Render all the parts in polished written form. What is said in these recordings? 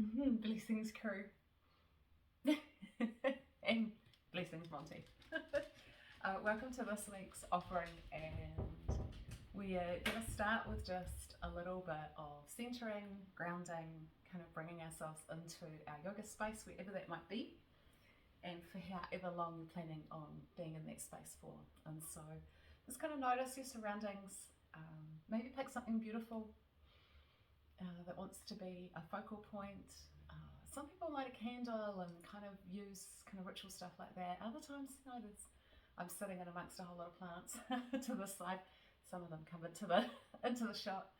Blessings crew. And blessings Monty. Welcome to this week's offering, and we're going to start with just a little bit of centering, grounding, kind of bringing ourselves into our yoga space wherever that might be, and for however long you're planning on being in that space for. And so just kind of notice your surroundings, maybe pick something beautiful that wants to be a focal point. Some people light a candle and kind of use kind of ritual stuff like that. Other times, I'm sitting in amongst a whole lot of plants to the side. Some of them come into the shot.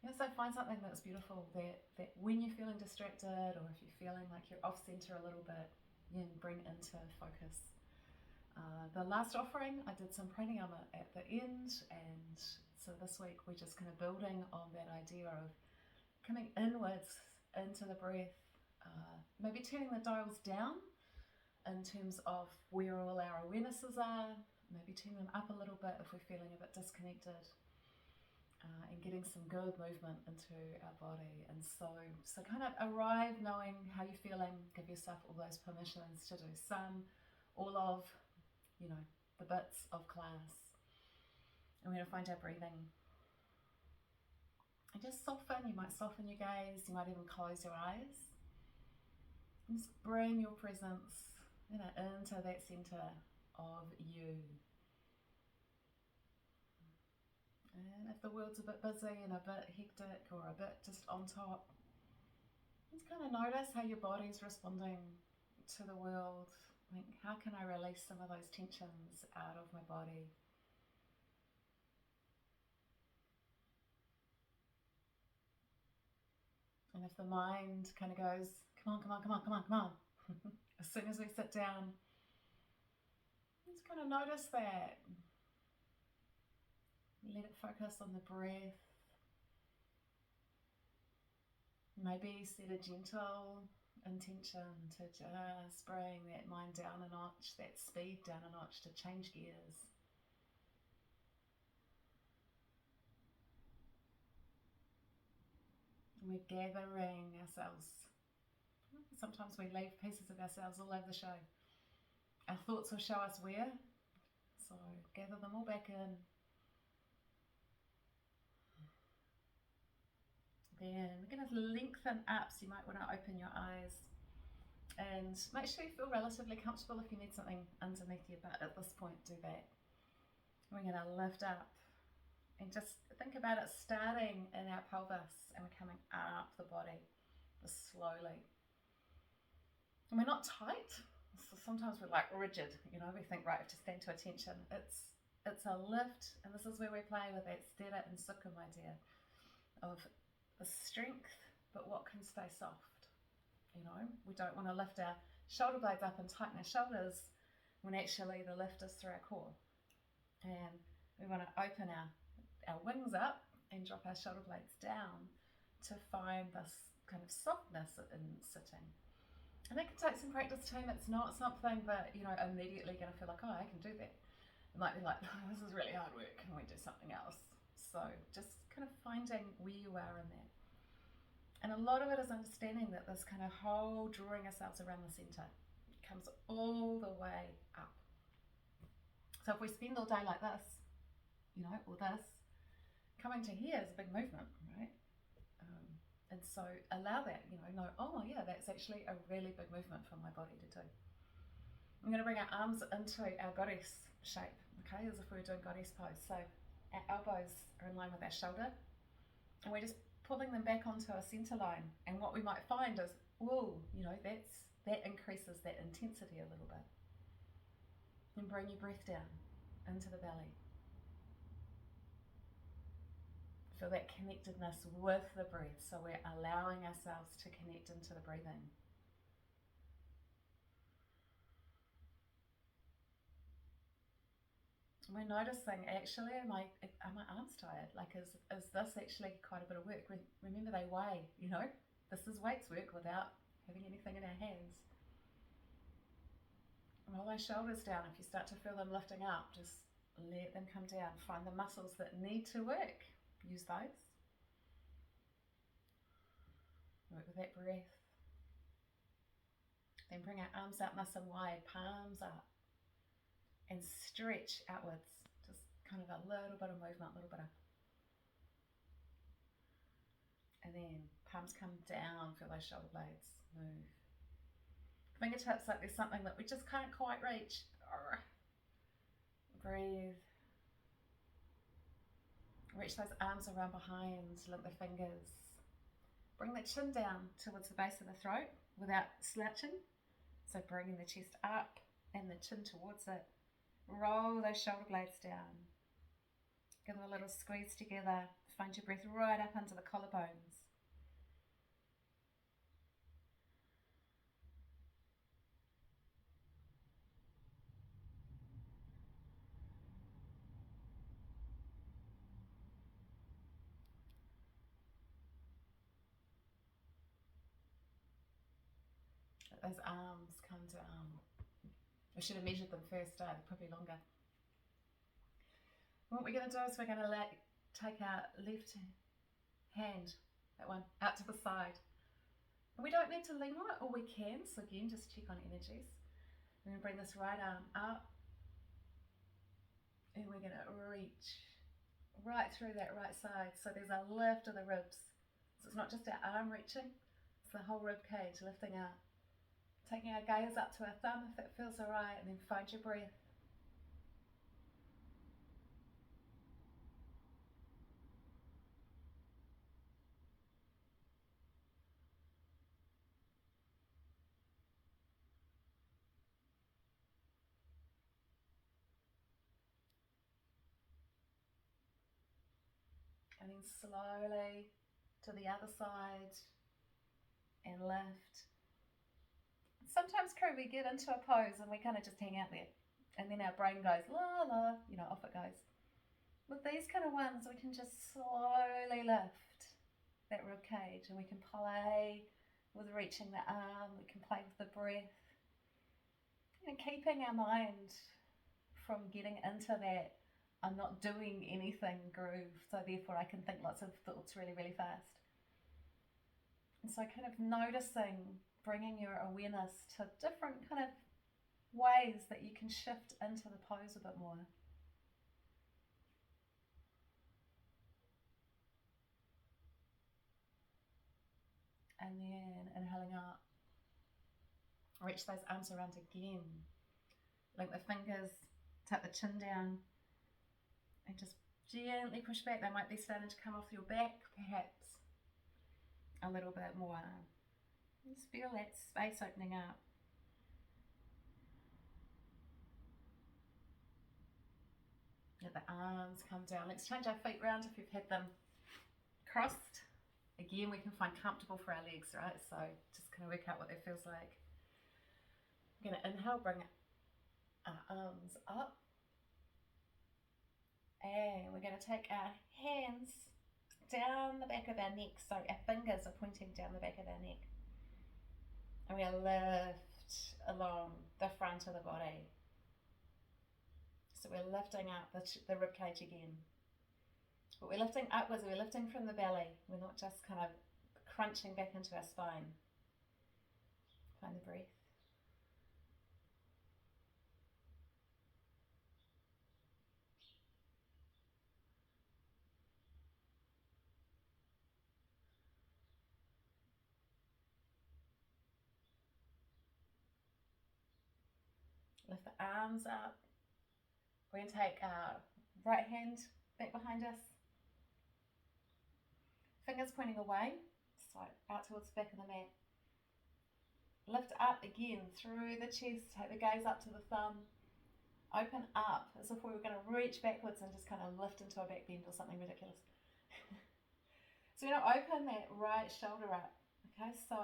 So find something that's beautiful that when you're feeling distracted, or if you're feeling like you're off center a little bit, you can bring into focus. The last offering, I did some pranayama at the end, and so this week we're just kind of building on that idea of coming inwards into the breath, maybe turning the dials down in terms of where all our awarenesses are, maybe turning them up a little bit if we're feeling a bit disconnected, and getting some good movement into our body. And so kind of arrive knowing how you're feeling, give yourself all those permissions to do some, all of, the bits of class. And we're going to find our breathing. And just soften. You might soften your gaze, you might even close your eyes. And just bring your presence into that center of you. And if the world's a bit busy and a bit hectic or a bit just on top, just kind of notice how your body's responding to the world. Like, how can I release some of those tensions out of my body? And if the mind kind of goes, come on, as soon as we sit down, just kind of notice that. Let it focus on the breath. Maybe set a gentle intention to just bring that mind down a notch, that speed down a notch, to change gears. We're gathering ourselves. Sometimes we leave pieces of ourselves all over the show. Our thoughts will show us where, so gather them all back in. Then we're going to lengthen up, so you might want to open your eyes and make sure you feel relatively comfortable. If you need something underneath your butt at this point, do that. We're going to lift up and just think about it starting in our pelvis, and we're coming up the body just slowly. And we're not tight, so sometimes we're like rigid, we think, right, I have to stand to attention. It's a lift, and this is where we play with that sthira and sukha idea of the strength, but what can stay soft. We don't want to lift our shoulder blades up and tighten our shoulders when actually the lift is through our core. And we want to open our wings up and drop our shoulder blades down to find this kind of softness in sitting. And that can take some practice too. It's not something that immediately going to feel like, oh, I can do that. It might be like, oh, this is really hard work, can we do something else? So just kind of finding where you are in that. And a lot of it is understanding that this kind of whole drawing ourselves around the center comes all the way up. So if we spend all day like this, or this, coming to here is a big movement, right? And so allow that, know, oh yeah, that's actually a really big movement for my body to do. I'm going to bring our arms into our goddess shape, okay, as if we were doing goddess pose. So our elbows are in line with our shoulder, and we're just pulling them back onto a center line. And what we might find is, that increases that intensity a little bit. And bring your breath down into the belly. Feel that connectedness with the breath, so we're allowing ourselves to connect into the breathing. We're noticing, actually, are my arms tired? Like, is this actually quite a bit of work? Remember, they weigh, this is weights work without having anything in our hands. Roll those shoulders down. If you start to feel them lifting up, just let them come down. Find the muscles that need to work. Use those. Work with that breath. Then bring our arms out nice and wide, palms up, and stretch outwards. Just kind of a little bit of movement, a little bit of. And then palms come down, feel those shoulder blades move. Fingertips like there's something that we just can't quite reach. Breathe. Reach those arms around behind, link the fingers. Bring the chin down towards the base of the throat without slouching. So bringing the chest up and the chin towards it. Roll those shoulder blades down. Give them a little squeeze together. Find your breath right up under the collarbones. Let those arms come down. I should have measured them first, they're probably longer. What we're going to do is we're going to take our left hand, that one, out to the side. And we don't need to lean on it, or we can, so again, just check on energies. We're going to bring this right arm up, and we're going to reach right through that right side. So there's a lift of the ribs. So it's not just our arm reaching, it's the whole rib cage lifting out. Taking our gaze up to our thumb if that feels alright, and then find your breath. And then slowly to the other side and lift. Sometimes, crew, we get into a pose and we kind of just hang out there. And then our brain goes, la la, off it goes. With these kind of ones, we can just slowly lift that rib cage, and we can play with reaching the arm, we can play with the breath. And keeping our mind from getting into that I'm not doing anything groove, so therefore I can think lots of thoughts really, really fast. And so kind of noticing, bringing your awareness to different kind of ways that you can shift into the pose a bit more. And then inhaling up, reach those arms around again. Link the fingers, tuck the chin down, and just gently push back. They might be starting to come off your back, perhaps a little bit more. Just feel that space opening up. Let the arms come down. Let's change our feet round if you've had them crossed. Again, we can find comfortable for our legs, right? So just kind of work out what that feels like. We're going to inhale, bring our arms up. And we're going to take our hands down the back of our neck. So our fingers are pointing down the back of our neck. And we lift along the front of the body. So we're lifting up the rib cage again. But we're lifting upwards, we're lifting from the belly. We're not just kind of crunching back into our spine. Find the breath. Lift the arms up. We're going to take our right hand back behind us. Fingers pointing away, so out towards the back of the mat. Lift up again through the chest, take the gaze up to the thumb. Open up as if we were going to reach backwards and just kind of lift into a back bend or something ridiculous. So we're going to open that right shoulder up. Okay, so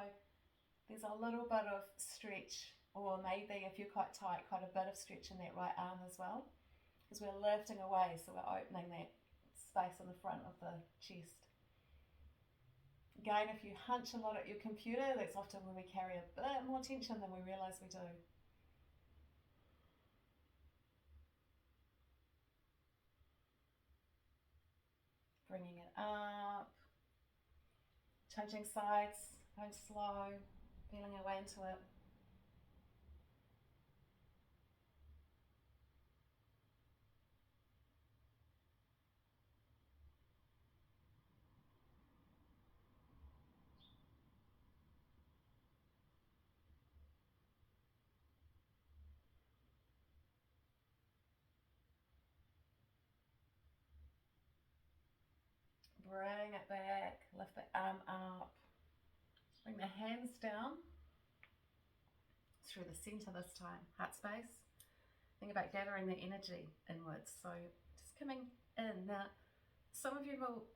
there's a little bit of stretch, or maybe if you're quite tight, quite a bit of stretch in that right arm as well, because we're lifting away, so we're opening that space on the front of the chest. Again, if you hunch a lot at your computer, that's often when we carry a bit more tension than we realise we do. Bringing it up, changing sides, going slow, feeling our way into it. bring it back, lift the arm up, bring the hands down through the center this time, heart space. Think about gathering the energy inwards, so just coming in. Now, some of you will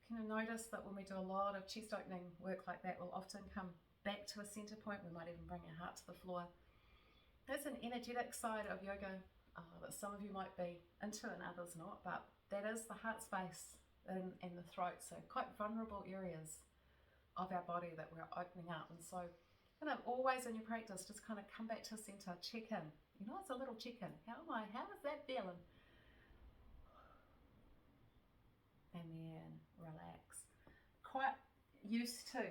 kind of notice that when we do a lot of chest opening work like that, we'll often come back to a center point. We might even bring our heart to the floor. That's an energetic side of yoga that some of you might be into and others not, but that is the heart space and the throat, so quite vulnerable areas of our body that we're opening up. And so kind of always in your practice, just kind of come back to center, check in. You know, it's a little check in. How am I? How is that feeling? And then relax. Quite used to,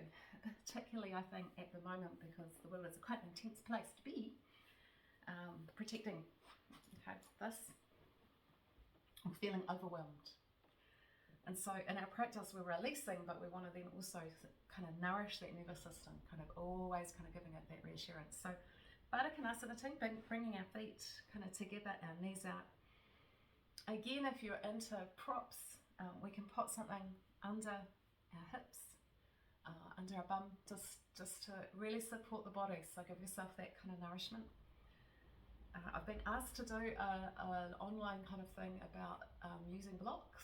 particularly I think at the moment, because the world is a quite intense place to be, protecting this, or feeling overwhelmed. And so in our practice we're releasing, but we want to then also kind of nourish that nervous system, kind of always kind of giving it that reassurance. So Baddha Konasana, bringing our feet kind of together, our knees out. Again, if you're into props, we can put something under our hips, under our bum, just to really support the body. So give yourself that kind of nourishment. I've been asked to do an online kind of thing about using blocks.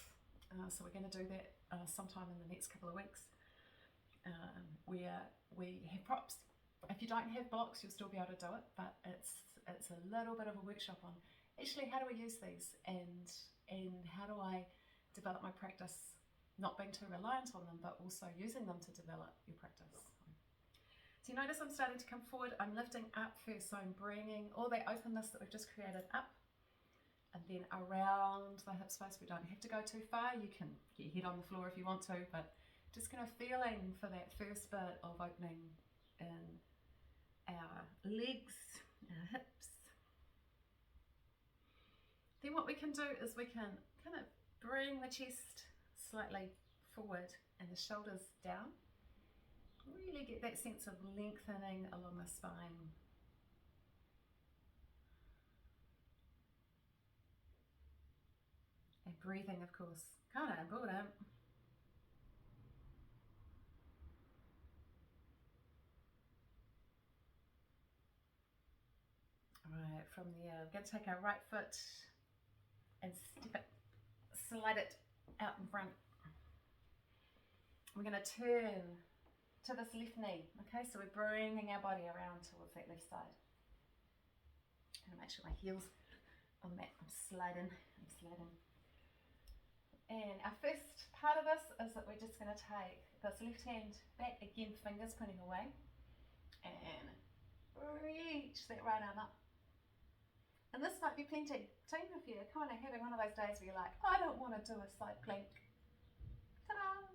So we're going to do that sometime in the next couple of weeks, where we have props. If you don't have blocks, you'll still be able to do it, but it's a little bit of a workshop on actually how do we use these, and how do I develop my practice, not being too reliant on them, but also using them to develop your practice. So you notice I'm starting to come forward, I'm lifting up first, so I'm bringing all that openness that we've just created up, and then around the hip space. We don't have to go too far, you can get your head on the floor if you want to, but just kind of feeling for that first bit of opening in our legs, our hips. Then what we can do is we can kind of bring the chest slightly forward and the shoulders down. Really get that sense of lengthening along the spine. And breathing, of course. Kana Buddha. Alright, from there, we're going to take our right foot and slide it out in front. We're going to turn to this left knee, okay, so we're bringing our body around towards that left side. I'm going to make sure my heel's on that. I'm sliding. And our first part of this is that we're just going to take this left hand back, again, fingers pointing away, and reach that right arm up. And this might be plenty. Team, if you're kind of having one of those days where you're like, I don't want to do a side plank. Ta-da!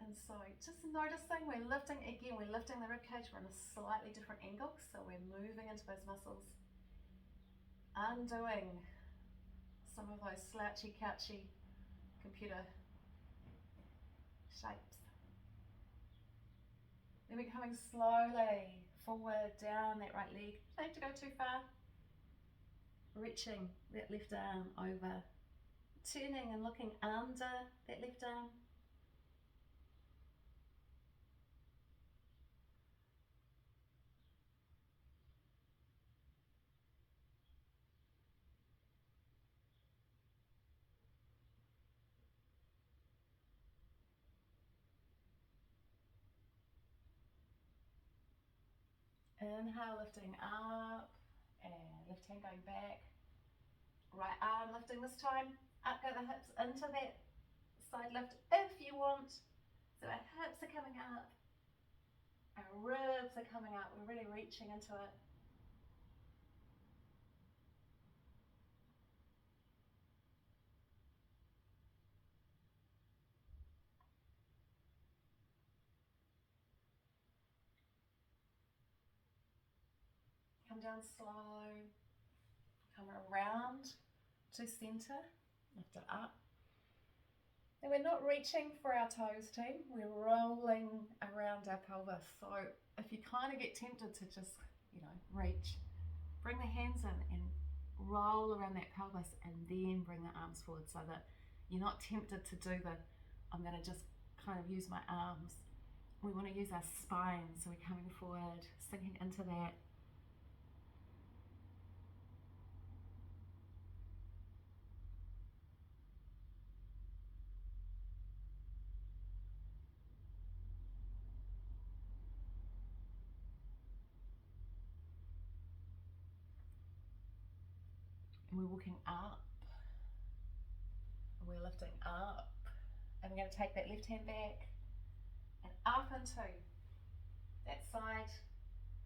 And so just noticing we're lifting, again, we're lifting the ribcage, we're in a slightly different angle, so we're moving into those muscles, undoing some of those slouchy, couchy computer shapes. Then we're coming slowly forward, down that right leg. Don't have to go too far. Reaching that left arm over, turning and looking under that left arm. Inhale, lifting up, and left hand going back. Right arm lifting this time. Up go the hips into that side lift if you want. So our hips are coming up, our ribs are coming up, we're really reaching into it. Come down slow, come around to center, lift it up. And we're not reaching for our toes, team, we're rolling around our pelvis. So if you kind of get tempted to just, reach, bring the hands in and roll around that pelvis, and then bring the arms forward so that You're not tempted to do the, I'm going to just kind of use my arms. We want to use our spine, so we're coming forward, sinking into that. And we're walking up, and we're lifting up, and we're going to take that left hand back and up into that side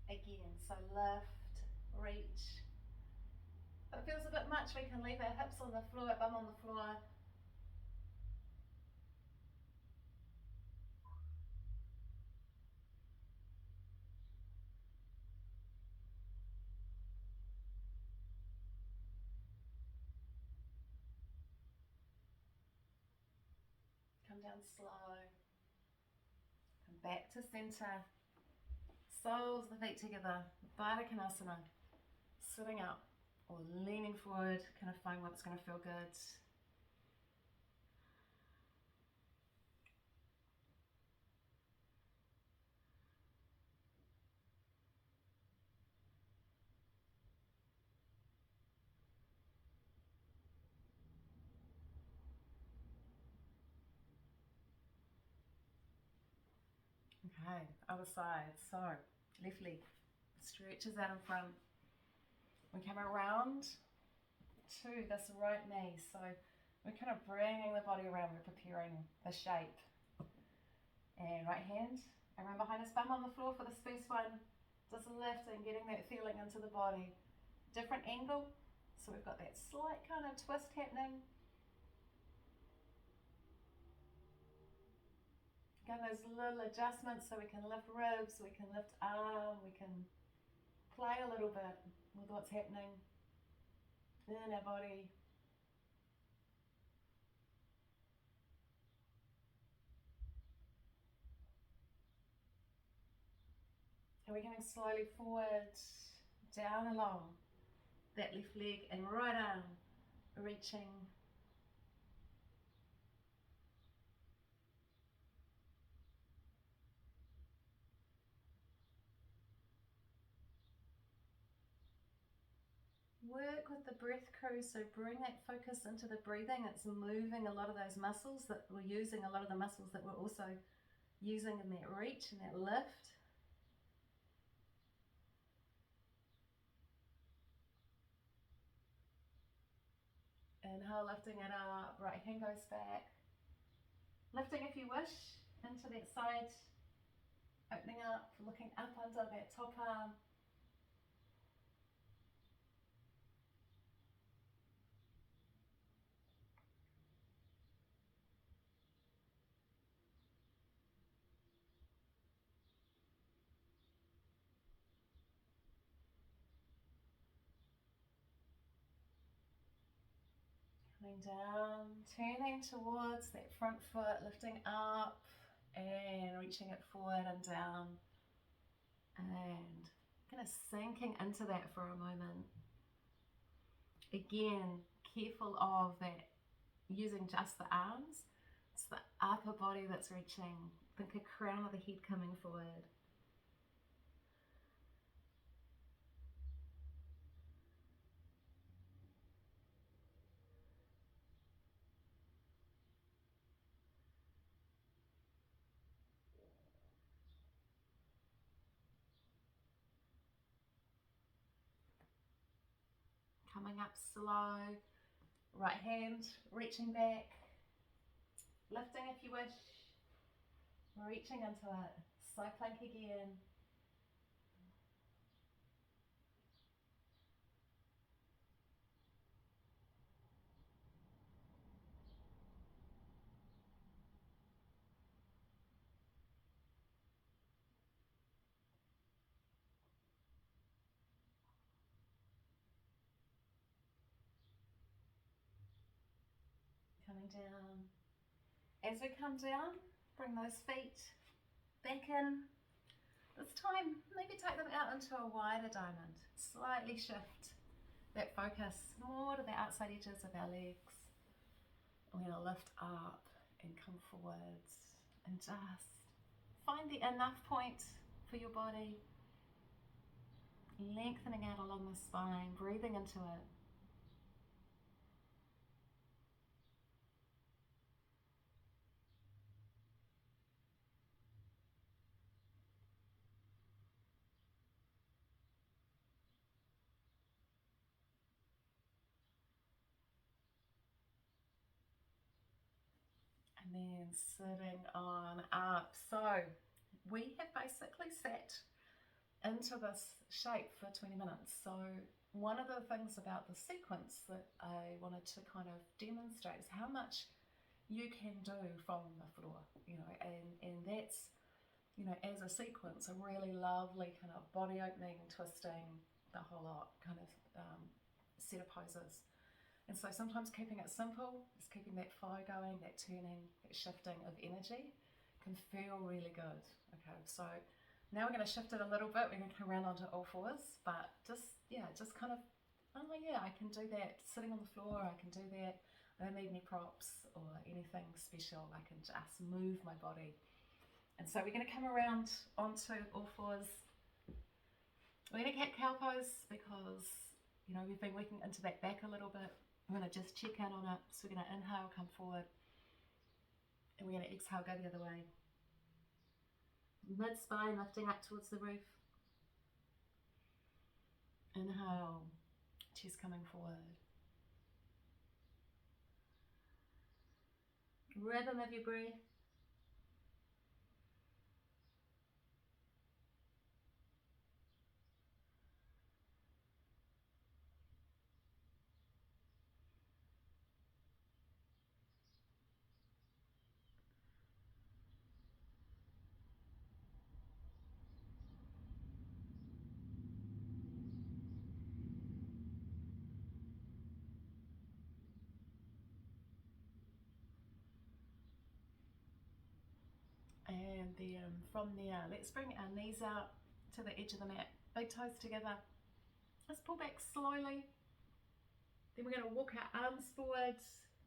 again. So lift, reach. If it feels a bit much, we can leave our hips on the floor, bum on the floor. Come down slow. Come back to center. Soles of the feet together. Baddha Konasana. Sitting up or leaning forward, kind of find what's going to feel good. Okay, other side. So, left leg stretches out in front. We come around to this right knee. So, we're kind of bringing the body around. We're preparing the shape. And right hand, around behind us, bum on the floor for this first one. Just lifting, getting that feeling into the body. Different angle. So, we've got that slight kind of twist happening. Again, those little adjustments so we can lift ribs, we can lift arm, we can play a little bit with what's happening in our body. And we're coming slowly forward, down along that left leg and right arm, reaching. Work with the breath crew, so bring that focus into the breathing. It's moving a lot of those muscles that we're using, a lot of the muscles that we're also using in that reach and that lift. Inhale, lifting it up, right hand goes back. Lifting if you wish, into that side, opening up, looking up under that top arm. Coming down, turning towards that front foot, lifting up and reaching it forward and down. And kind of sinking into that for a moment. Again, careful of that using just the arms. It's the upper body that's reaching. Think a crown of the head coming forward. Coming up slow, right hand reaching back, lifting if you wish, reaching into it, side plank again. Coming down. As we come down, bring those feet back in. This time, maybe take them out into a wider diamond. Slightly shift that focus more to the outside edges of our legs. We're going to lift up and come forwards and just find the enough point for your body. Lengthening out along the spine, breathing into it. And then sitting on up. So we have basically sat into this shape for 20 minutes. So one of the things about the sequence that I wanted to kind of demonstrate is how much you can do from the floor, and that's, as a sequence, a really lovely kind of body opening, twisting, the whole lot, kind of set of poses. And so sometimes keeping it simple, just keeping that flow going, that turning, that shifting of energy can feel really good. Okay, so now we're going to shift it a little bit. We're going to come around onto all fours, but just kind of, oh yeah, I can do that sitting on the floor. I can do that. I don't need any props or anything special. I can just move my body. And so we're going to come around onto all fours. We're going to cat cow pose because, we've been working into that back a little bit. I'm going to just check in on it. So we're going to inhale, come forward. And we're going to exhale, go the other way. Mid-spine, lifting up towards the roof. Inhale, chest coming forward. Rhythm of your breath. And then from there, let's bring our knees out to the edge of the mat, big toes together. Let's pull back slowly. Then we're going to walk our arms forward,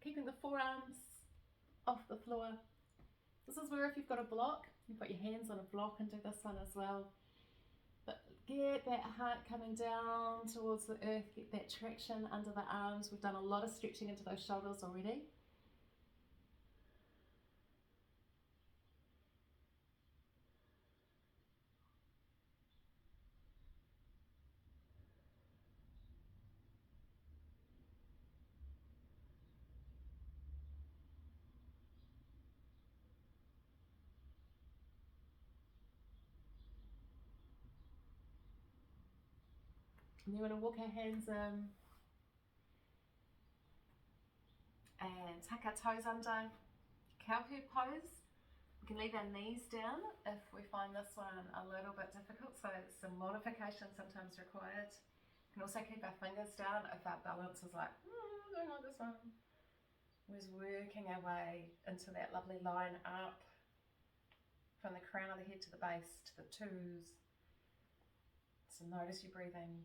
keeping the forearms off the floor. This is where if you've got a block, you put your hands on a block and do this one as well. But get that heart coming down towards the earth, get that traction under the arms. We've done a lot of stretching into those shoulders already. And then we're going to walk our hands in and tuck our toes under. Cowherd pose. We can leave our knees down if we find this one a little bit difficult, so some modification sometimes required. We can also keep our fingers down if our balance is like, I don't know this one. We're just working our way into that lovely line up from the crown of the head to the base to the toes. So notice your breathing.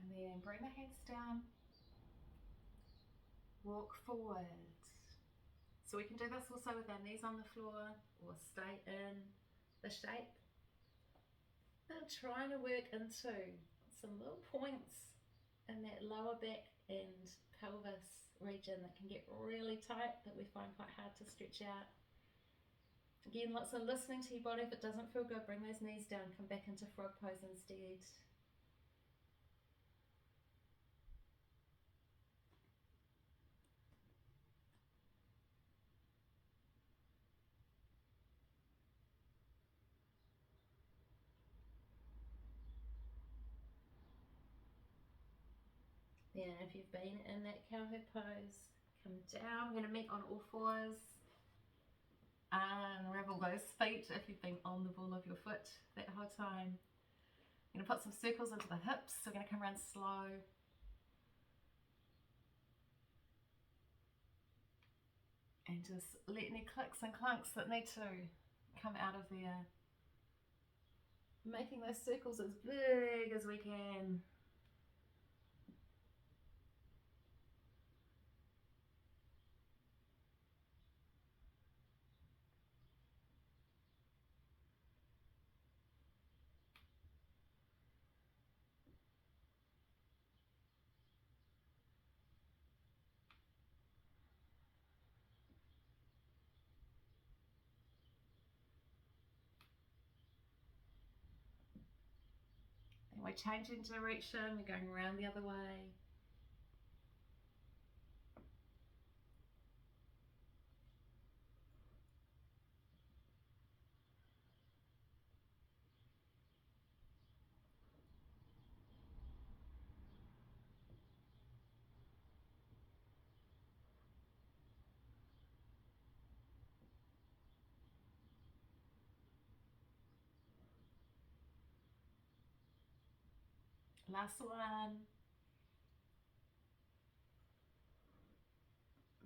And then bring the hands down, walk forward. So we can do this also with our knees on the floor or stay in the shape. And trying to work into some little points in that lower back and pelvis region that can get really tight, that we find quite hard to stretch out. Again, lots of listening to your body. If it doesn't feel good, bring those knees down, come back into frog pose instead. Then if you've been in that cowherd pose, come down. We're going to meet on all fours. Unravel those feet if you've been on the ball of your foot that whole time. You're going to put some circles into the hips, so we're going to come around slow. And just let any clicks and clunks that need to come out of there. Making those circles as big as we can. We're changing direction, we're going around the other way. Last one.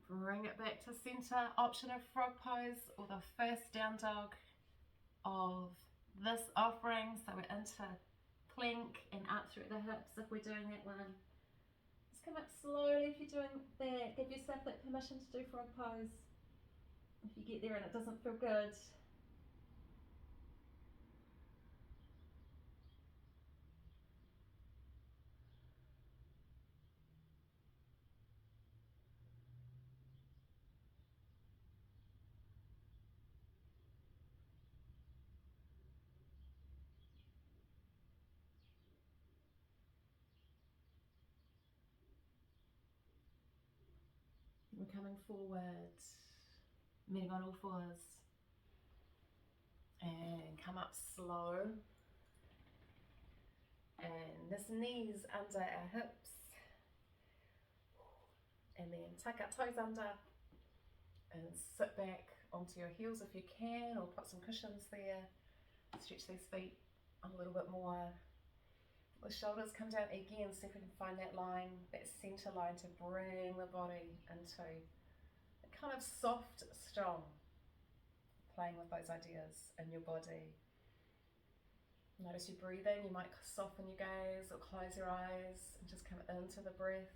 Bring it back to center. Option of frog pose or the first down dog of this offering. So we're into plank and up through the hips if we're doing that one. Just come up slowly if you're doing that. Give yourself that permission to do frog pose. If you get there and it doesn't feel good. We're coming forward, meeting on all fours, and come up slow, and this knees under our hips, and then tuck our toes under, and sit back onto your heels if you can, or put some cushions there, stretch these feet a little bit more. The shoulders come down again, see if we can find that line, that center line, to bring the body into a kind of soft, strong, playing with those ideas in your body. Notice your breathing, you might soften your gaze or close your eyes and just come into the breath.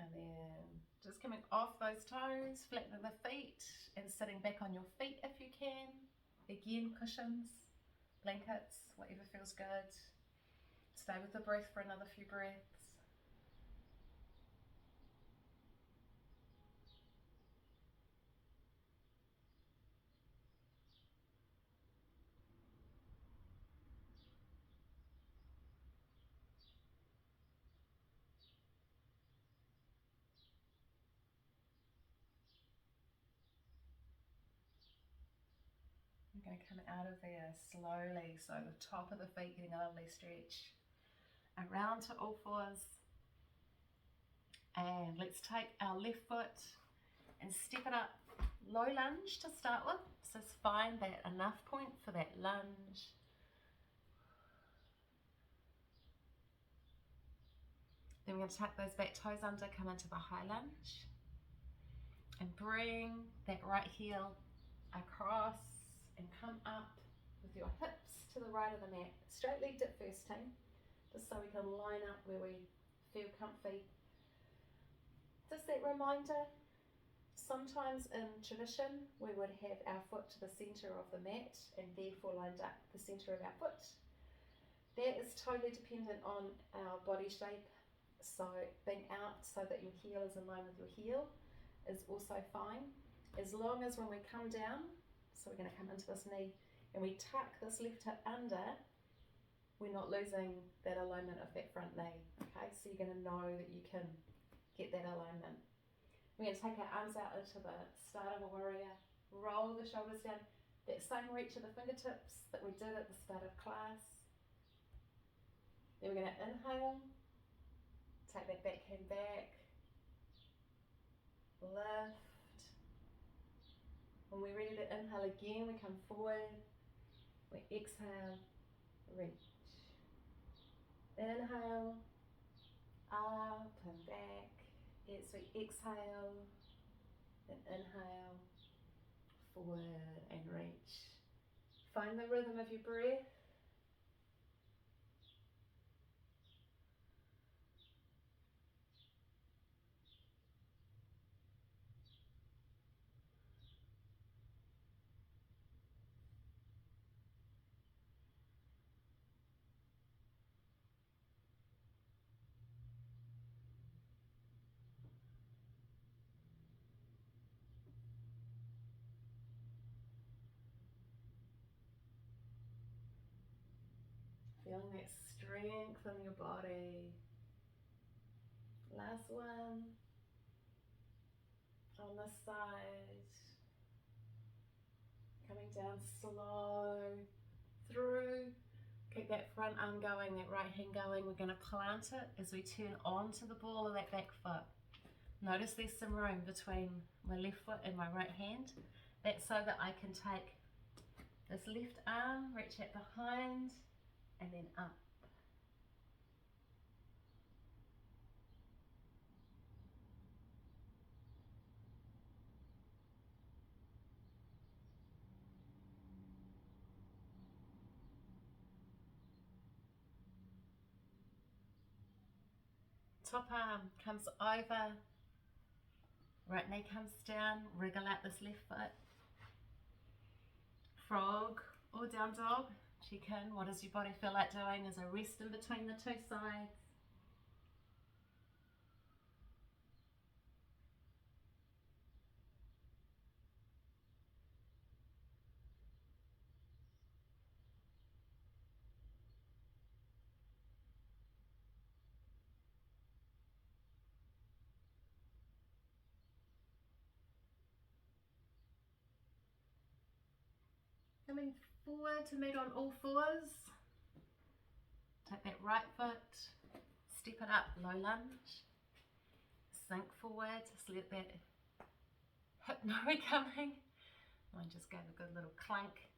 And then just coming off those toes, flattening the feet and sitting back on your feet if you can. Again, cushions, blankets, whatever feels good. Stay with the breath for another few breaths. We're going to come out of there slowly, so the top of the feet getting a lovely stretch. Around to all fours. And let's take our left foot and step it up. Low lunge to start with, so find that enough point for that lunge. Then we're going to tuck those back toes under, come into the high lunge. And bring that right heel across and come up with your hips to the right of the mat. Straight legged at first, team, just so we can line up where we feel comfy. Just that reminder, sometimes in tradition we would have our foot to the centre of the mat and therefore lined up the centre of our foot. That is totally dependent on our body shape, so being out so that your heel is in line with your heel is also fine, as long as when we come down, so we're going to come into this knee and we tuck this left hip under, we're not losing that alignment of that front knee. Okay, so you're going to know that you can get that alignment. We're going to take our arms out into the start of a warrior, roll the shoulders down, that same reach of the fingertips that we did at the start of class. Then we're going to inhale, take that back hand back, lift. When we're ready to inhale again, we come forward, we exhale, reach. Inhale, up and back. As we exhale and inhale, forward and reach. Find the rhythm of your breath. Feeling that strength in your body. Last one. On this side. Coming down slow through. Keep that front arm going, that right hand going. We're going to plant it as we turn onto the ball of that back foot. Notice there's some room between my left foot and my right hand. That's so that I can take this left arm, reach it behind, and then up. Top arm comes over, right knee comes down, wriggle out this left foot. Frog or down dog, chicken, what does your body feel like doing as I rest in between the two sides? Coming forward to meet on all fours. Take that right foot, step it up, low lunge. Sink forward, just let that hip know we're coming. I just gave a good little clunk.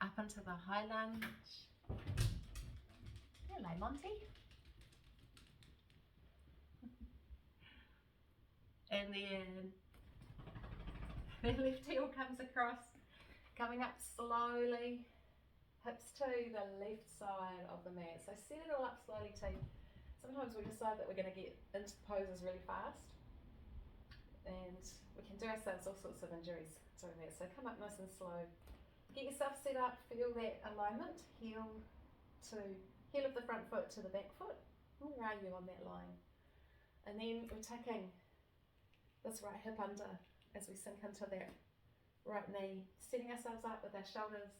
Up into the high lunge. Hello, Monty. And then the left heel comes across, coming up slowly, hips to the left side of the mat. So set it all up slowly too. Sometimes we decide that we're going to get into poses really fast, and we can do ourselves all sorts of injuries doing that. So come up nice and slow. Get yourself set up, feel that alignment, heel of the front foot to the back foot. Where are you on that line? And then we're taking this right hip under as we sink into that right knee, setting ourselves up with our shoulders,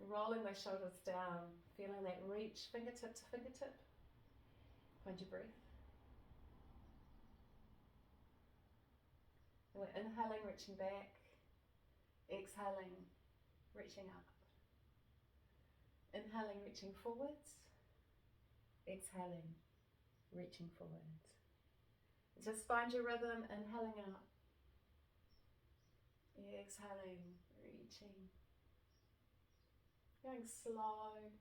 rolling those shoulders down, feeling that reach fingertip to fingertip. Find your breath. And we're inhaling, reaching back, exhaling, reaching up. Inhaling, reaching forwards, exhaling, reaching forwards. Just find your rhythm, inhaling up, exhaling, reaching, going slow.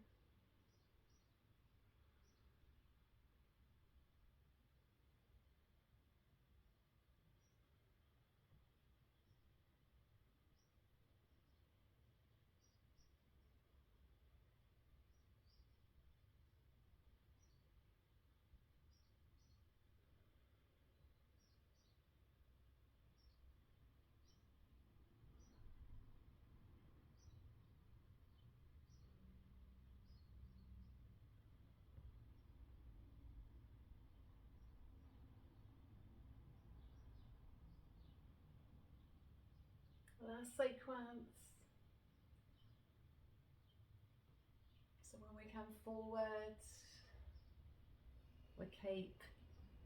Last sequence. So when we come forward, we keep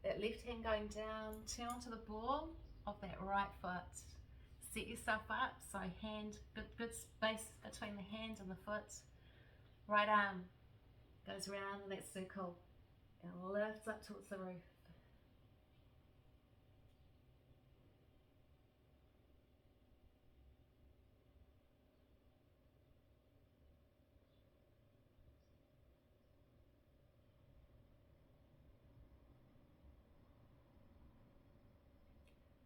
that left hand going down, turn onto the ball of that right foot. Set yourself up, so hand, good space between the hand and the foot. Right arm goes round in that circle and lifts up towards the roof.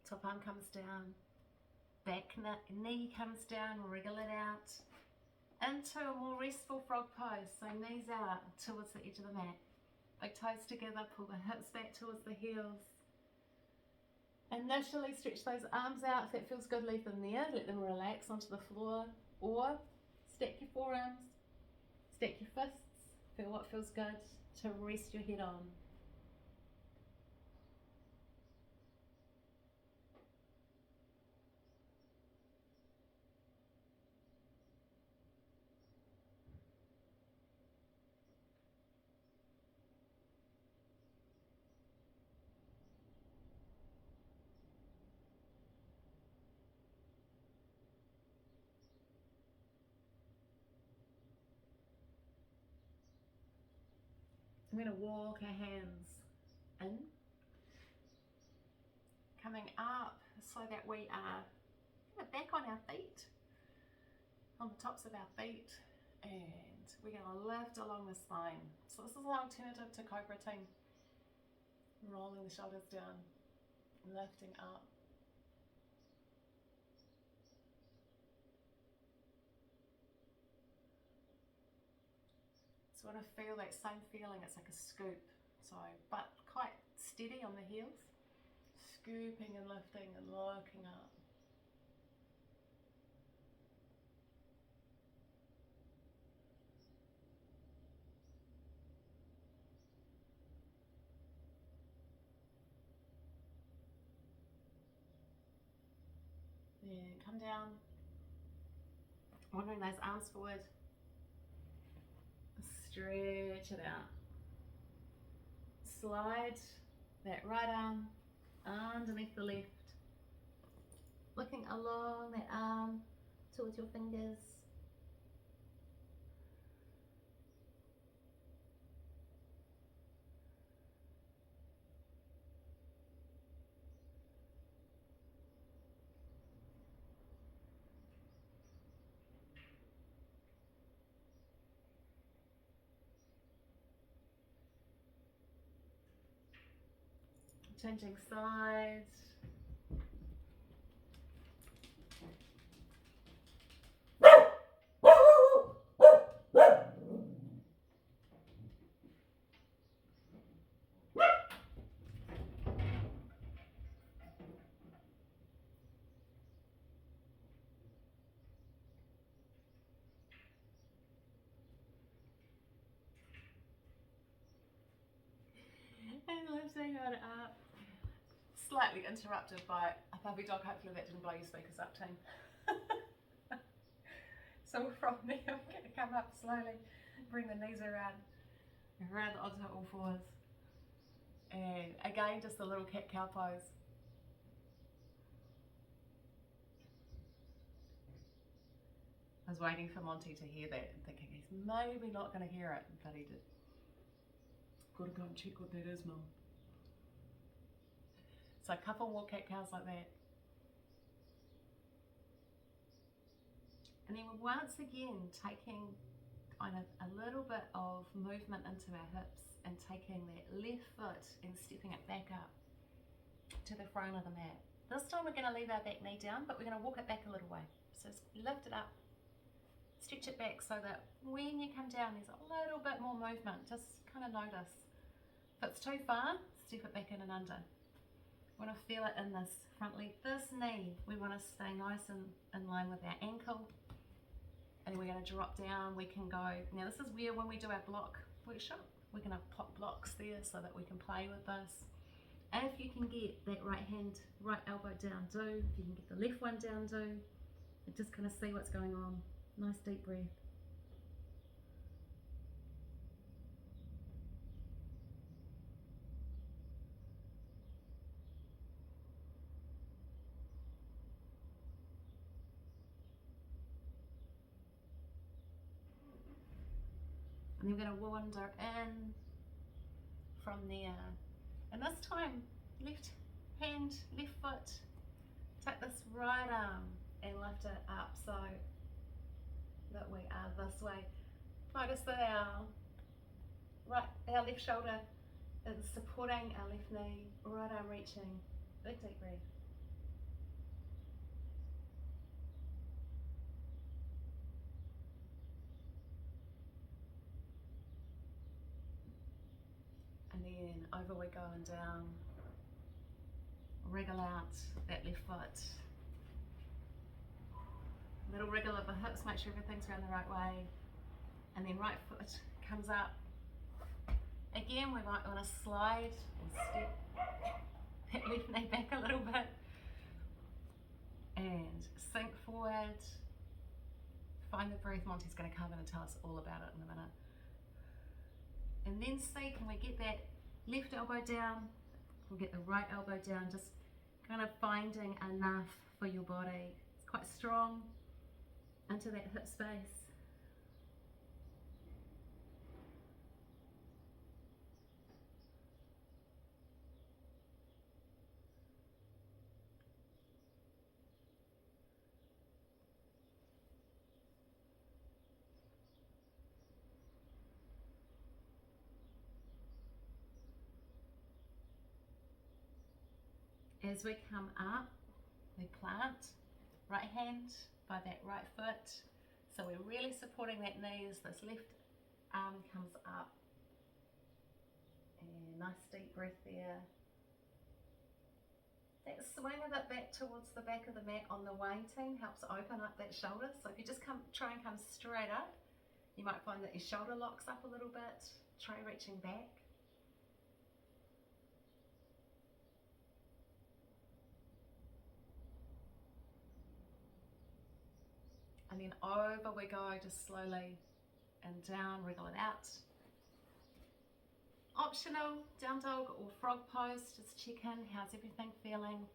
Top arm comes down, back knee comes down, wriggle it out into a more restful frog pose. So knees out towards the edge of the mat. Big toes together, pull the hips back towards the heels. Initially stretch those arms out. If that feels good, leave them there. Let them relax onto the floor. Or stack your forearms, stack your fists. Feel what feels good to rest your head on. I'm going to walk our hands in, coming up so that we are back on our feet, on the tops of our feet, and we're going to lift along the spine. So this is an alternative to Cobra Team. Rolling the shoulders down, lifting up. So I want to feel that same feeling, it's like a scoop. So, but quite steady on the heels, scooping and lifting and looking up. And come down, wandering those arms forward, stretch it out. Slide that right arm underneath the left, looking along that arm towards your fingers. Changing sides. And lifting it up. Slightly interrupted by a puppy dog. Hopefully that didn't blow your speakers up, team. So from there we're going to come up slowly, bring the knees around onto all fours. And again, just a little cat-cow pose. I was waiting for Monty to hear that and thinking he's maybe not going to hear it, but he did. Gotta go and check what that is, Mum. So a couple more cat-cows like that. And then we're once again taking kind of a little bit of movement into our hips and taking that left foot and stepping it back up to the front of the mat. This time we're going to leave our back knee down, but we're going to walk it back a little way. So lift it up, stretch it back so that when you come down there's a little bit more movement. Just kind of notice. If it's too far, step it back in and under. We want to feel it in this front leg. This knee, we want to stay nice and in line with our ankle. And we're going to drop down. We can go, now this is where when we do our block workshop, we're going to pop blocks there so that we can play with this. And if you can get that right elbow down, do. If you can get the left one down, do. And just kind of see what's going on. Nice deep breath. And then we're going to wander in from there. And this time, left hand, left foot, take this right arm and lift it up so that we are this way. Notice that our left shoulder is supporting our left knee, right arm reaching. Big deep breath. And then over we go and down. Wriggle out that left foot. Little wriggle of the hips, make sure everything's going the right way. And then right foot comes up. Again, we might want to slide or step that left knee back a little bit. And sink forward. Find the breath. Monty's going to come in and tell us all about it in a minute. And then see, can we get that left elbow down? We'll get the right elbow down, just kind of finding enough for your body. It's quite strong into that hip space. As we come up, we plant, right hand by that right foot. So we're really supporting that knee as this left arm comes up. And nice deep breath there. That swing of it back towards the back of the mat on the Wayne helps open up that shoulder. So if you just try and come straight up, you might find that your shoulder locks up a little bit. Try reaching back. And then over we go, just slowly and down, wriggle it out. Optional, down dog or frog pose, just check in, how's everything feeling?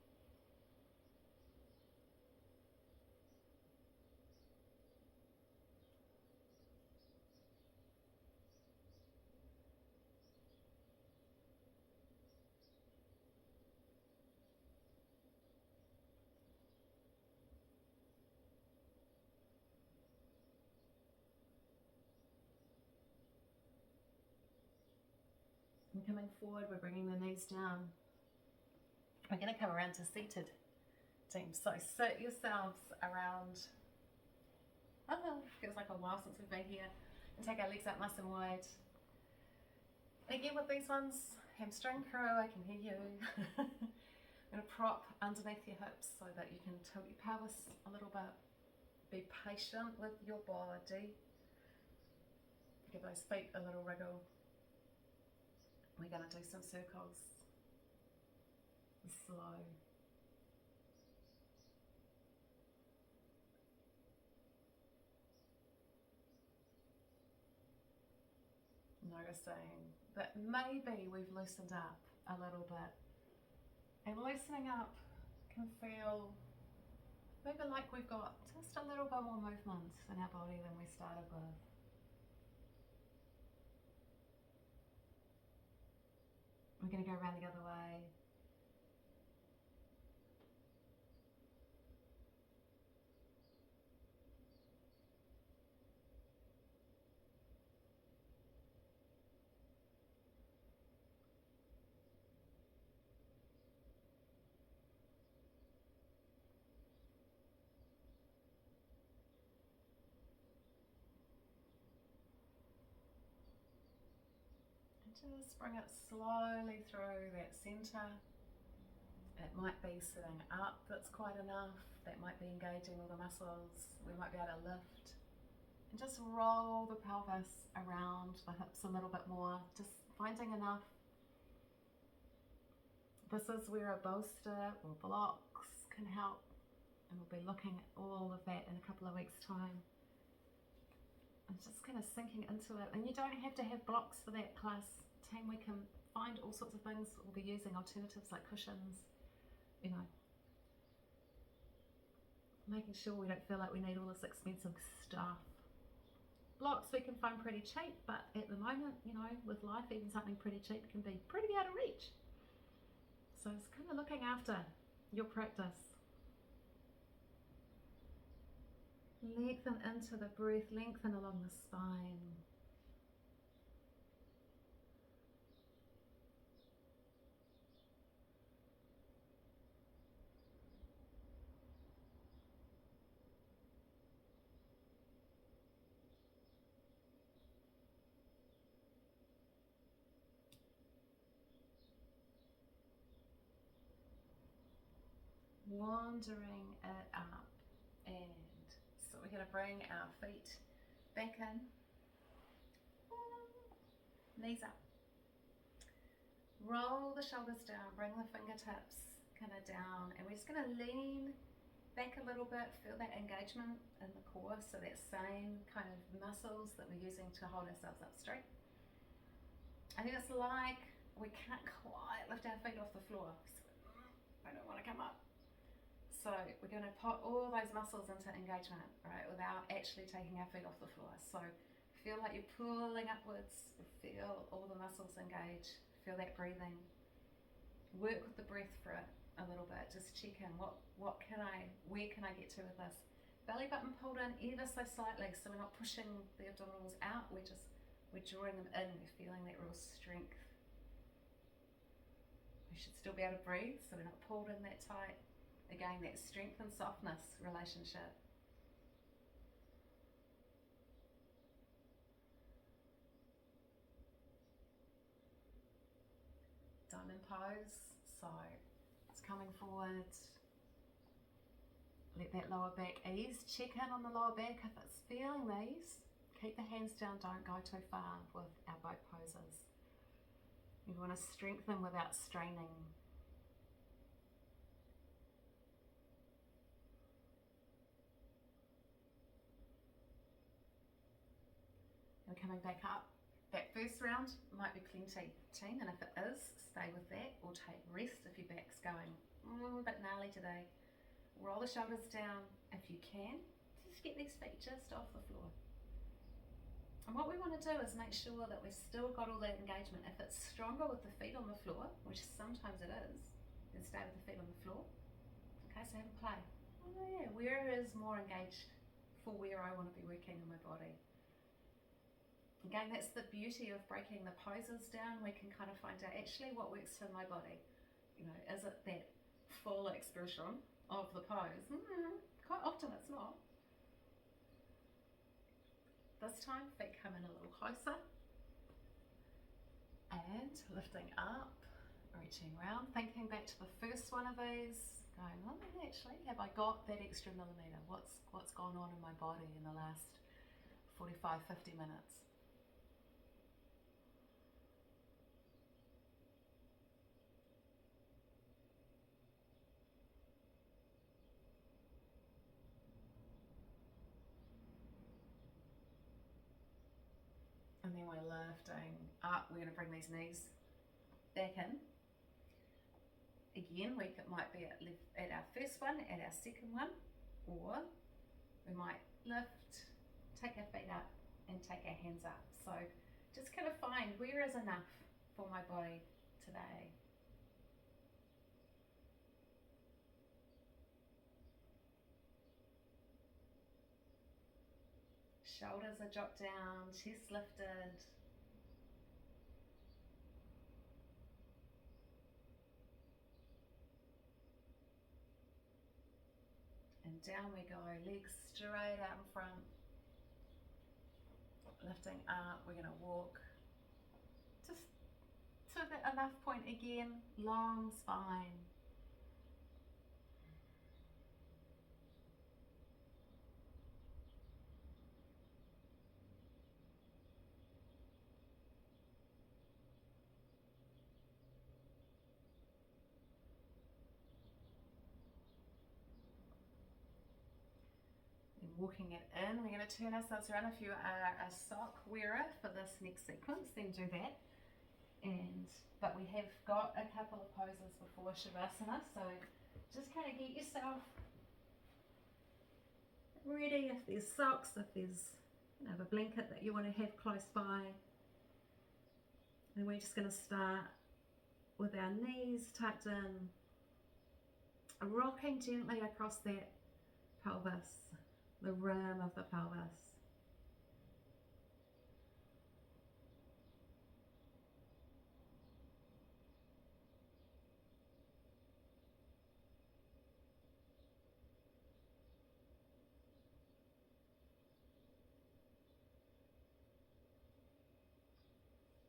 And coming forward, we're bringing the knees down. We're going to come around to seated, team. So sit yourselves around. Oh, feels like a while since we've been here. And take our legs out nice and wide. And again with these ones, hamstring curl, I can hear you. I'm going to prop underneath your hips so that you can tilt your pelvis a little bit. Be patient with your body. Give those feet a little wriggle. We're going to do some circles. Slow. Noticing that maybe we've loosened up a little bit. And loosening up can feel maybe like we've got just a little bit more movement in our body than we started with. We're going to go around the other way. Just bring it slowly through that centre. It might be sitting up, that's quite enough. That might be engaging all the muscles. We might be able to lift. And just roll the pelvis around the hips a little bit more, just finding enough. This is where a bolster or blocks can help. And we'll be looking at all of that in a couple of weeks' time. I'm just kind of sinking into it. And you don't have to have blocks for that class. Team, we can find all sorts of things. We'll be using alternatives like cushions, you know, making sure we don't feel like we need all this expensive stuff. blocks we can find pretty cheap, but at the moment, you know, with life, even something pretty cheap can be pretty out of reach. So it's kind of looking after your practice. Lengthen into the breath, lengthen along the spine. Wandering it up, and so we're going to bring our feet back in, knees up, roll the shoulders down, bring the fingertips kind of down, and we're just going to lean back a little bit, feel that engagement in the core, so that same kind of muscles that we're using to hold ourselves up straight. I think it's like we can't quite lift our feet off the floor. I don't want to come up. So we're going to put all those muscles into engagement, right, without actually taking our feet off the floor. So feel like you're pulling upwards, feel all the muscles engage, feel that breathing. Work with the breath for a little bit, just check in, where can I get to with this? Belly button pulled in ever so slightly, so we're not pushing the abdominals out, we're drawing them in, we're feeling that real strength. We should still be able to breathe, so we're not pulled in that tight. Again, that strength and softness relationship. Diamond pose, so it's coming forward. Let that lower back ease. Check in on the lower back if it's feeling these. Keep the hands down, don't go too far with our boat poses. You want to strengthen without straining. And coming back up, that first round might be plenty, team, and if it is, stay with that or take rest if your back's going a bit gnarly today. Roll the shoulders down if you can, just get these feet just off the floor. And what we want to do is make sure that we've still got all that engagement. If it's stronger with the feet on the floor, which sometimes it is, then stay with the feet on the floor. Okay, so have a play. Oh yeah, where is more engaged for where I want to be working in my body? Again, that's the beauty of breaking the poses down. We can kind of find out actually what works for my body. You know, is it that full expression of the pose? Quite often it's not. This time, feet come in a little closer. And lifting up, reaching around, thinking back to the first one of these, going, oh, actually, have I got that extra millimetre? What's gone on in my body in the last 45, 50 minutes? And then we're lifting up. We're going to bring these knees back in. Again, we might be at our first one, at our second one, or we might lift, take our feet up and take our hands up. So just kind of find where is enough for my body today. Shoulders are dropped down, chest lifted. And down we go, legs straight out in front. Lifting up, we're going to walk just to the enough point again, long spine. Walking it in, we're going to turn ourselves around. If you are a sock wearer for this next sequence, then do that. But we have got a couple of poses before Shavasana, so just kind of get yourself ready. If there's socks, if there's You can have a blanket that you want to have close by. And we're just going to start with our knees tucked in, rocking gently across that pelvis, the rim of the pelvis.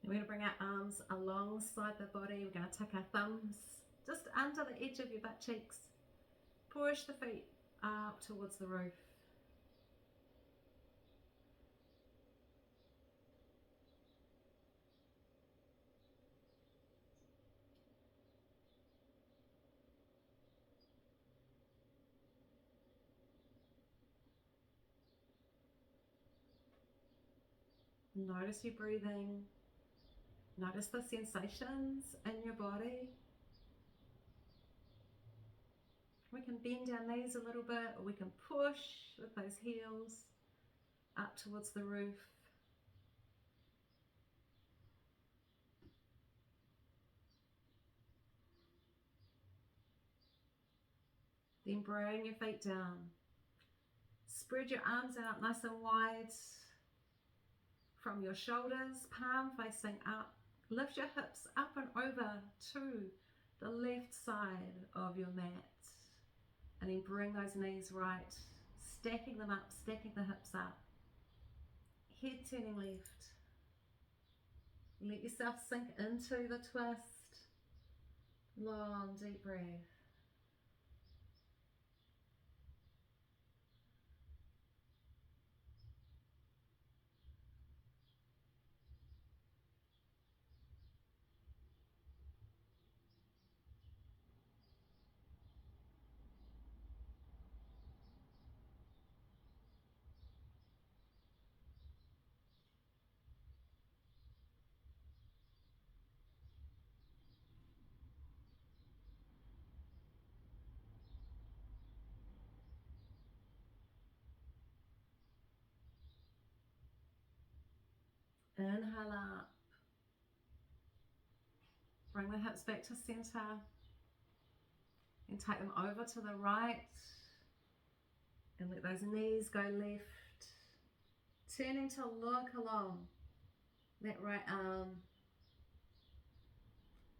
We're going to bring our arms alongside the body. We're going to tuck our thumbs just under the edge of your butt cheeks. Push the feet up towards the roof. Notice your breathing. Notice the sensations in your body. We can bend our knees a little bit, or we can push with those heels up towards the roof. Then bring your feet down. Spread your arms out nice and wide from your shoulders, palm facing up. Lift your hips up and over to the left side of your mat. And then bring those knees right, stacking them up, stacking the hips up. Head turning left. Let yourself sink into the twist. Long, deep breath. Inhale up. Bring the hips back to center. And take them over to the right. And let those knees go left. Turning to look along that right arm.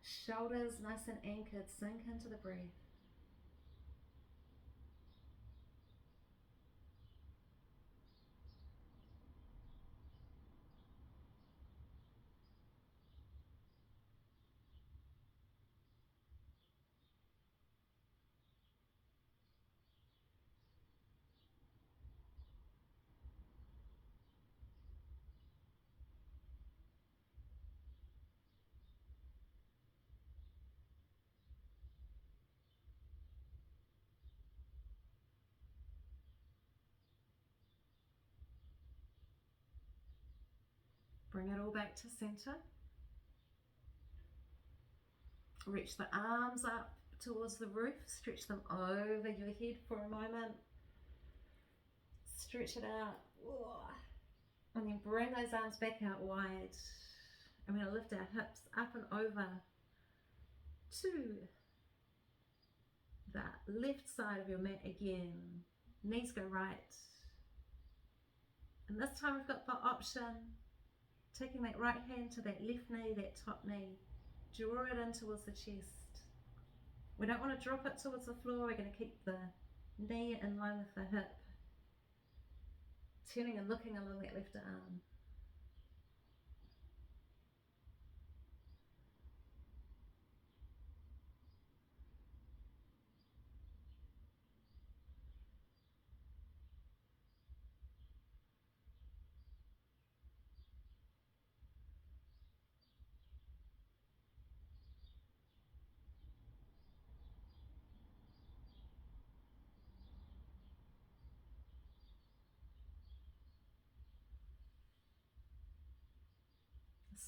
Shoulders nice and anchored. Sink into the breath. Bring it all back to center. Reach the arms up towards the roof. Stretch them over your head for a moment. Stretch it out. And then bring those arms back out wide. I'm going to lift our hips up and over to the left side of your mat again. Knees go right. And this time we've got the option, taking that right hand to that left knee, that top knee. Draw it in towards the chest. We don't want to drop it towards the floor. We're going to keep the knee in line with the hip. Turning and looking along that left arm.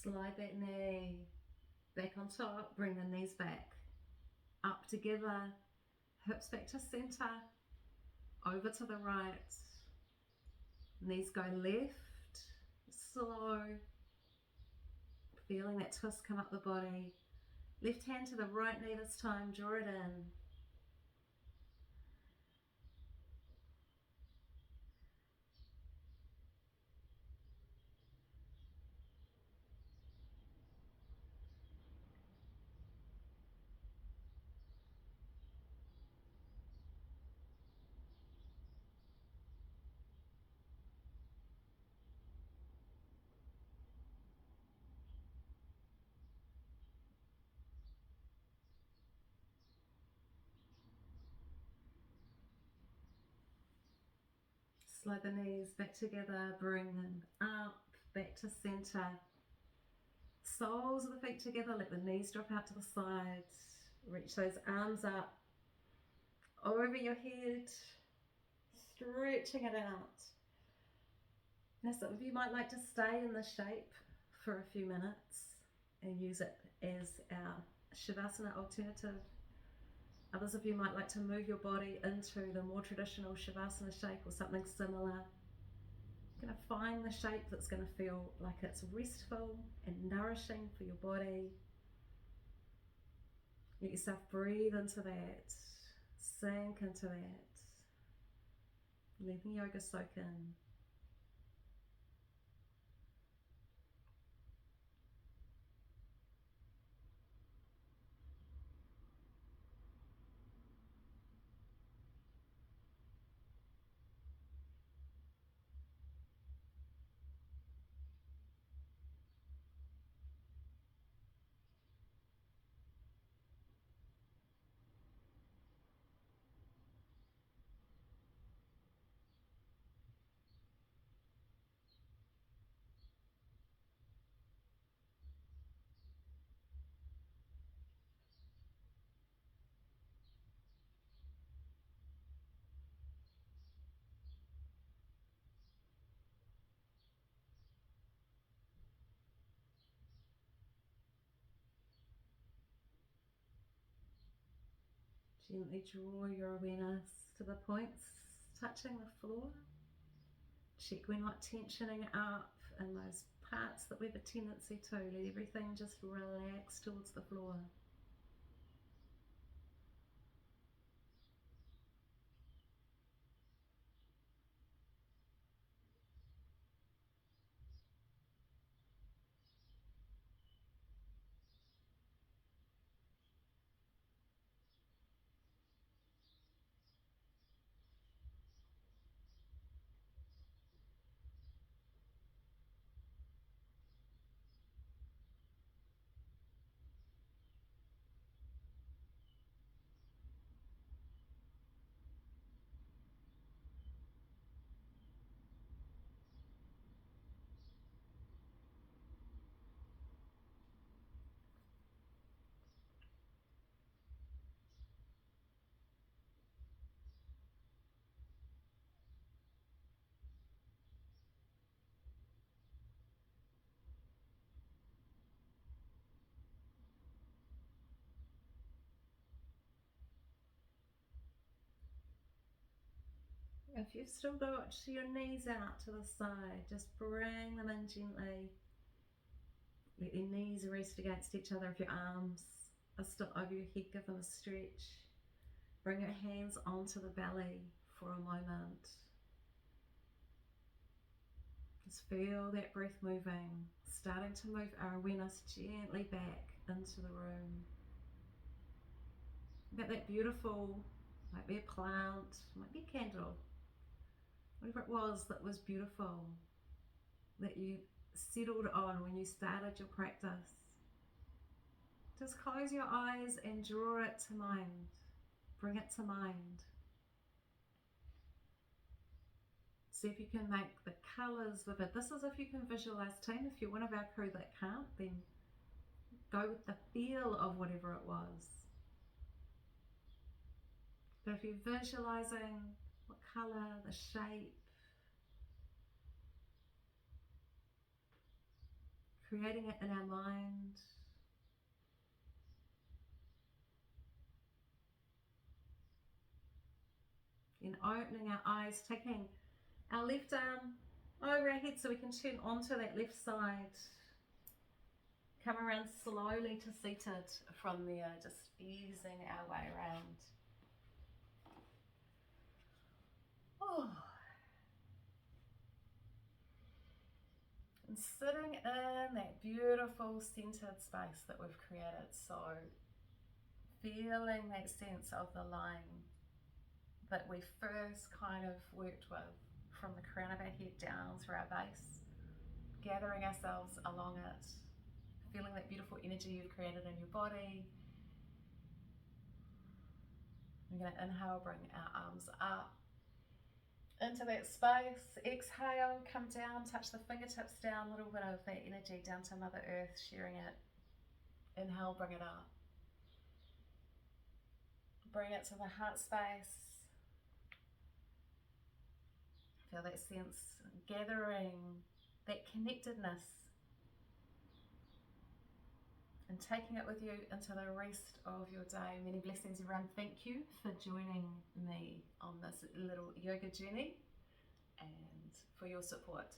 Slide that knee back on top, bring the knees back, up together, hips back to center, over to the right, knees go left, slow. Feeling that twist come up the body. Left hand to the right knee this time, draw it in. Slide the knees back together, bring them up, back to center. Soles of the feet together, let the knees drop out to the sides. Reach those arms up over your head, stretching it out. Now some of you might like to stay in this shape for a few minutes and use it as our Shavasana alternative. Others of you might like to move your body into the more traditional Shavasana shape or something similar. You're going to find the shape that's going to feel like it's restful and nourishing for your body. Let yourself breathe into that, sink into that, letting yoga soak in. Gently draw your awareness to the points touching the floor. Check we're not tensioning up in those parts that we have a tendency to. Let everything just relax towards the floor. If you've still got your knees out to the side, just bring them in gently. Let your knees rest against each other. If your arms are still over your head, give them a stretch. Bring your hands onto the belly for a moment. Just feel that breath moving, starting to move our awareness gently back into the room. About that beautiful, might be a plant, might be a candle, whatever it was that was beautiful, that you settled on when you started your practice. Just close your eyes and draw it to mind. Bring it to mind. See if you can make the colours vivid. This is if you can visualise, team. If you're one of our crew that can't, then go with the feel of whatever it was. But if you're visualising what colour, the shape, creating it in our mind, and opening our eyes, taking our left arm over our head so we can turn onto that left side. Come around slowly to seated from there, just easing our way around. Oh. And sitting in that beautiful centered space that we've created, so feeling that sense of the line that we first kind of worked with from the crown of our head down through our base, gathering ourselves along it, feeling that beautiful energy you've created in your body. We're going to inhale, bring our arms up into that space. Exhale, come down, touch the fingertips down, a little bit of that energy down to Mother Earth, sharing it. Inhale, bring it up. Bring it to the heart space. Feel that sense, gathering that connectedness and taking it with you into the rest of your day. Many blessings, everyone. Thank you for joining me on this little yoga journey and for your support.